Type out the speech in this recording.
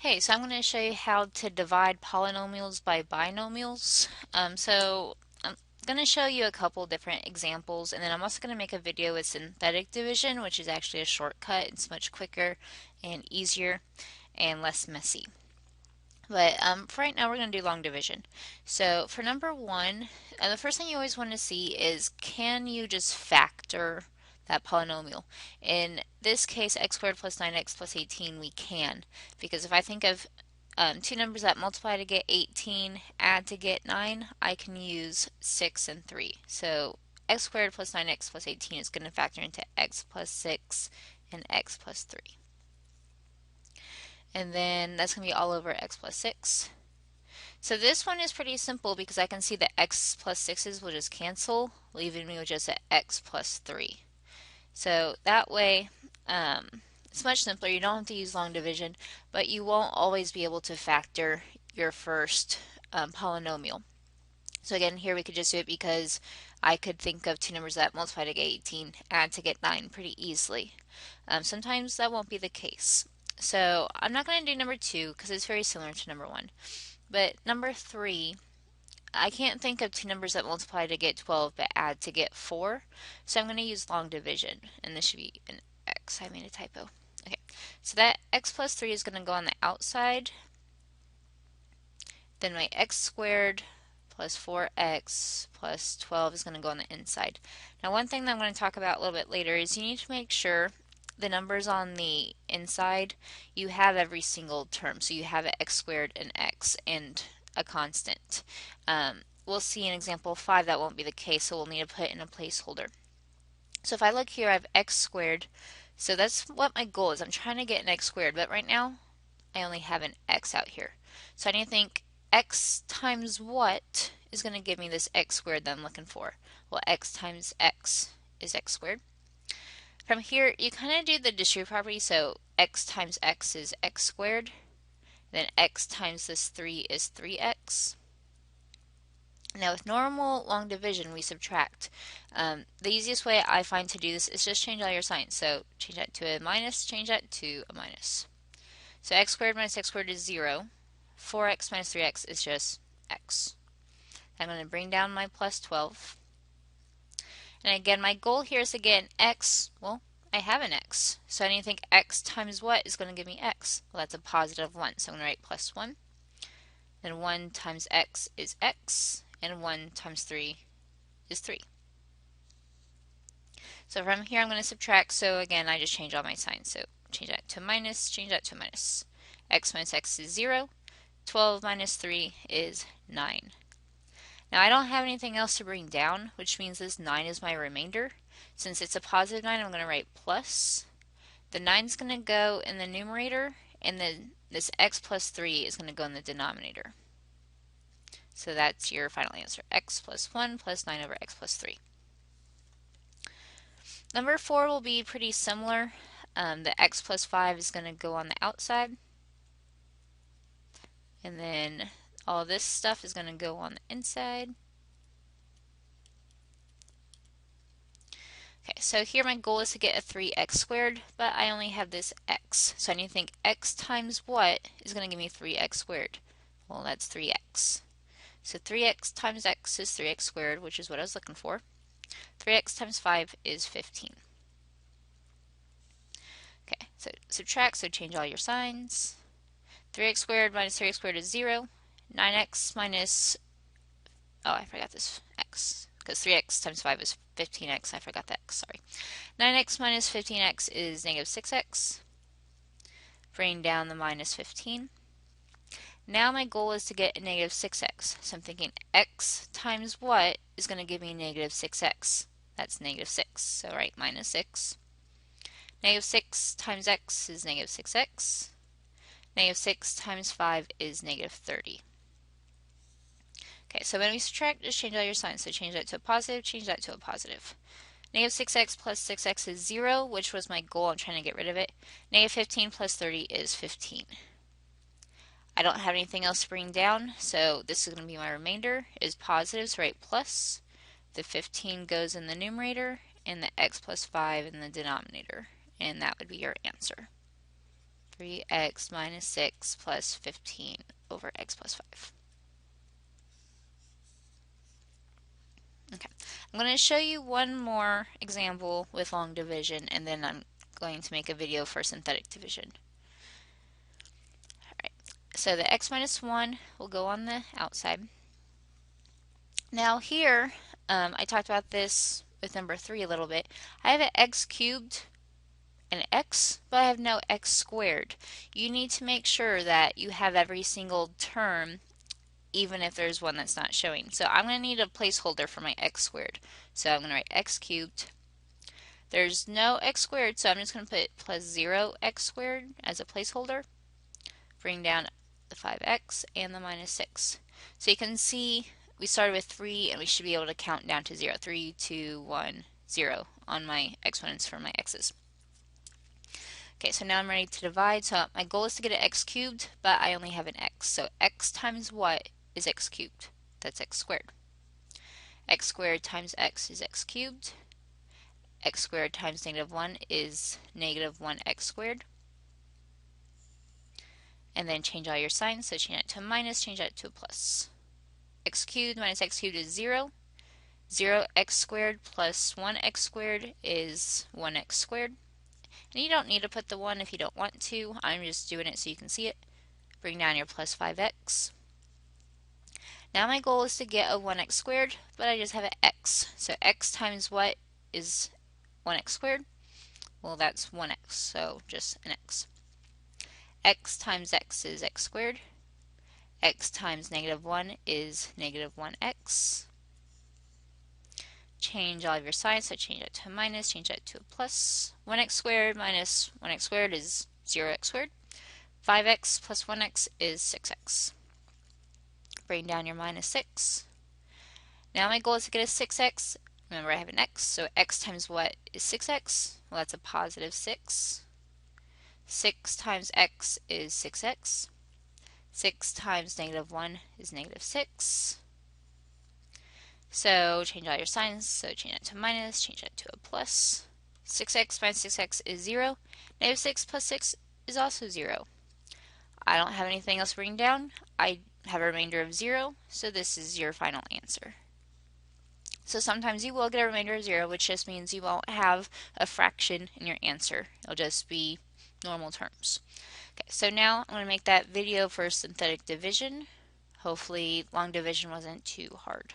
Hey, so I'm going to show you how to divide polynomials by binomials. I'm going to show you a couple different examples, and then I'm also going to make a video with synthetic division, which is actually a shortcut. It's much quicker and easier and less messy. But for right now, we're going to do long division. So for number one, the first thing you always want to see is, can you just factor that polynomial? In this case, x squared plus 9x plus 18, we can. Because if I think of two numbers that multiply to get 18, add to get 9, I can use 6 and 3. So x squared plus 9x plus 18 is going to factor into x plus 6 and x plus 3. And then that's going to be all over x plus 6. So this one is pretty simple because I can see that x plus 6's will just cancel, leaving me with just an x plus 3. So that way, it's much simpler. You don't have to use long division, but you won't always be able to factor your first polynomial. So again, here we could just do it because I could think of two numbers that multiply to get 18, add to get 9 pretty easily. Sometimes that won't be the case. So I'm not going to do number 2 because it's very similar to number 1. But number 3, I can't think of two numbers that multiply to get 12 but add to get 4. So I'm going to use long division, and this should be an x. I made a typo. Okay, so that x plus 3 is going to go on the outside. Then my x squared plus 4x plus 12 is going to go on the inside. Now one thing that I'm going to talk about a little bit later is you need to make sure the numbers on the inside, you have every single term. So you have an x squared, an x, and a constant. We'll see in example 5 that won't be the case, so we'll need to put in a placeholder. So if I look here, I have x squared. So that's what my goal is. I'm trying to get an x squared, but right now I only have an x out here. So I need to think, x times what is going to give me this x squared that I'm looking for? Well, x times x is x squared. From here, you kind of do the distributive property, so x times x is x squared. Then x times this 3 is 3x. Now with normal long division, we subtract. The easiest way I find to do this is just change all your signs. So change that to a minus, change that to a minus. So x squared minus x squared is 0. 4x minus 3x is just x. I'm going to bring down my plus 12. And again, my goal here is to get an x. Well, I have an x. So I need to think x times what is going to give me x? Well, that's a positive 1. So I'm going to write plus 1. Then 1 times x is x. And 1 times 3 is 3. So from here I'm going to subtract. So again, I just change all my signs. So change that to a minus, change that to a minus. X minus x is 0. 12 minus 3 is 9. Now I don't have anything else to bring down, which means this 9 is my remainder. Since it's a positive 9, I'm going to write plus. The 9 is going to go in the numerator, and then this x plus 3 is going to go in the denominator. So that's your final answer, x plus 1 plus 9 over x plus 3. Number 4 will be pretty similar. The x plus 5 is going to go on the outside. And then all this stuff is going to go on the inside. Okay, so here my goal is to get a 3x squared, but I only have this x. So I need to think x times what is going to give me 3x squared? Well, that's 3x. So 3x times x is 3x squared, which is what I was looking for. 3x times 5 is 15. Okay, so subtract, so change all your signs. 3x squared minus 3x squared is 0. 9x minus, oh, I forgot this x, because 3x times 5 is 15x. I forgot that x, sorry. 9x minus 15x is negative 6x. Bring down the minus 15. Now my goal is to get a negative 6x. So I'm thinking x times what is going to give me negative 6x? That's negative 6. So write minus 6. Negative 6 times x is negative 6x. Negative 6 times 5 is negative 30. Okay, so when we subtract, just change all your signs. So change that to a positive, change that to a positive. Negative 6x plus 6x is 0, which was my goal. I'm trying to get rid of it. Negative 15 plus 30 is 15. I don't have anything else to bring down, so this is going to be my remainder, is positive, so write plus. The 15 goes in the numerator, and the x plus 5 in the denominator, and that would be your answer. 3x minus 6 plus 15 over x plus 5. Okay, I'm going to show you one more example with long division, and then I'm going to make a video for synthetic division. Alright, so the x minus 1 will go on the outside. Now here, I talked about this with number 3 a little bit. I have an x cubed and x, but I have no x squared. You need to make sure that you have every single term, even if there's one that's not showing. So I'm going to need a placeholder for my x squared. So I'm going to write x cubed. There's no x squared, so I'm just going to put plus 0x squared as a placeholder. Bring down the 5x and the minus 6. So you can see we started with 3 and we should be able to count down to 0. 3, 2, 1, 0 on my exponents for my x's. Okay, so now I'm ready to divide. So my goal is to get an x cubed, but I only have an x. So x times what is x cubed? That's x squared. X squared times x is x cubed. X squared times negative 1 is negative 1x squared. And then change all your signs, so change that to a minus, change that to a plus. X cubed minus x cubed is 0. 0x squared plus 1x squared is 1x squared. And you don't need to put the 1 if you don't want to. I'm just doing it so you can see it. Bring down your plus 5x. Now my goal is to get a 1x squared, but I just have an x. So x times what is 1x squared? Well, that's 1x, so just an x. X times x is x squared. X times negative 1 is negative 1x. Change all of your signs, so change that to a minus, change that to a plus. 1x squared minus 1x squared is 0x squared. 5x plus 1x is 6x. Bring down your minus 6. Now my goal is to get a 6x. Remember, I have an x, so x times what is 6x? Well, that's a positive 6. 6 times x is 6x. 6 times negative 1 is negative 6. So change all your signs, so change that to minus, change that to a plus. 6x minus 6x is 0. Negative 6 plus 6 is also 0. I don't have anything else written down. I have a remainder of 0, so this is your final answer. So sometimes you will get a remainder of 0, which just means you won't have a fraction in your answer. It'll just be normal terms. Okay, so now I'm going to make that video for synthetic division. Hopefully long division wasn't too hard.